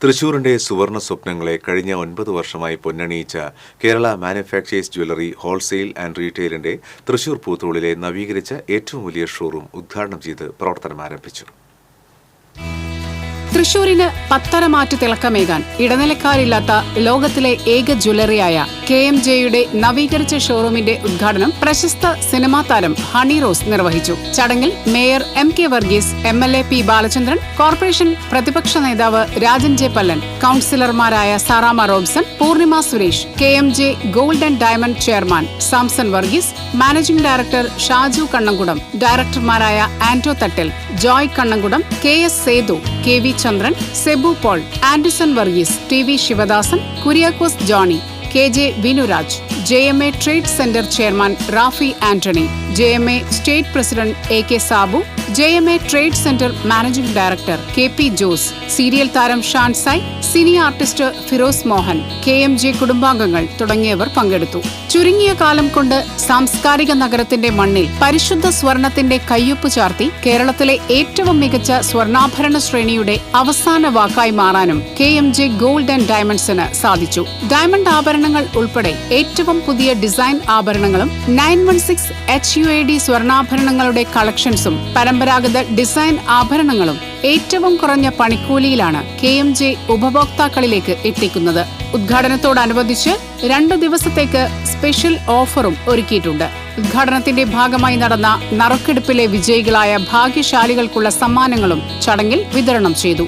തൃശൂരിന്റെ സുവർണ സ്വപ്നങ്ങളെ കഴിഞ്ഞ 9 വർഷമായി പൊന്നണിയിച്ച Kerala manufacturers jewellery wholesale and റീറ്റെയിലിന്റെ തൃശൂർ പൂത്തോളിലെ നവീകരിച്ച ഏറ്റവും വലിയ ഷോറൂം ഉദ്ഘാടനം ചെയ്ത് പ്രവർത്തനം ആരംഭിച്ചു. തൃശൂരിന് പത്തരമാറ്റ് തിളക്കമേകാൻ ഇടനിലക്കാരില്ലാത്ത ലോകത്തിലെ ഏക ജ്വല്ലറിയായ KMJയുടെ നവീകരിച്ച ഷോറൂമിന്റെ ഉദ്ഘാടനം പ്രശസ്ത സിനിമാ താരം ഹണി റോസ് നിർവഹിച്ചു. ചടങ്ങിൽ mayor MK Varghese, MLA P Balachandran, corporation പ്രതിപക്ഷ നേതാവ് രാജൻ ജെ പല്ലൻ, കൌൺസിലർമാരായ Sarama Robson, Poornima Suresh, KMJ gold and diamond chairman Samson Varghese, managing director Shaju Kannamkudam, ഡയറക്ടർമാരായ Anto Thattal, Joy Kannamkudam, KS Sethu, KV Chandran, Sebu Paul, Andrison Varghese, TV Sivadasan, Kuriakose Johny, KJ Vinuraj, JMA trade centre chairman Rafi Antony, JMA state president AK Sabu, JMA trade centre managing director KP Jose, serial താരം Shansai, cine artist Firoz Mohan, KMJ കുടുംബാംഗങ്ങൾ തുടങ്ങിയവർ പങ്കെടുത്തു. ചുരുങ്ങിയ കാലം കൊണ്ട് സാംസ്കാരിക നഗരത്തിന്റെ മണ്ണിൽ പരിശുദ്ധ സ്വർണത്തിന്റെ കയ്യൊപ്പ് ചാർത്തി കേരളത്തിലെ ഏറ്റവും മികച്ച സ്വർണ്ണാഭരണ ശ്രേണിയുടെ അവസാന വാക്കായി മാറാനും KMJ ഗോൾഡ് ആൻഡ് ഡയമണ്ട്സിന് സാധിച്ചു. ഡയമണ്ട് ആഭരണങ്ങൾ ഉൾപ്പെടെ ഏറ്റവും പുതിയ ഡിസൈൻ ആഭരണങ്ങളും 916 HUAD സ്വർണ്ണാഭരണങ്ങളുടെ കളക്ഷൻസും പരമ്പരാഗത ഡിസൈൻ ആഭരണങ്ങളും ഏറ്റവും കുറഞ്ഞ പണിക്കൂലിയിലാണ് KMJ ഉപഭോക്താക്കളിലേക്ക് എത്തിക്കുന്നത്. ഉദ്ഘാടനത്തോടനുബന്ധിച്ച് 2 ദിവസത്തേക്ക് സ്പെഷ്യൽ ഓഫറും ഒരുക്കിയിട്ടുണ്ട്. ഉദ്ഘാടനത്തിന്റെ ഭാഗമായി നടന്ന നറുക്കെടുപ്പിലെ വിജയികളായ ഭാഗ്യശാലികൾക്കുള്ള സമ്മാനങ്ങളും ചടങ്ങിൽ വിതരണം ചെയ്തു.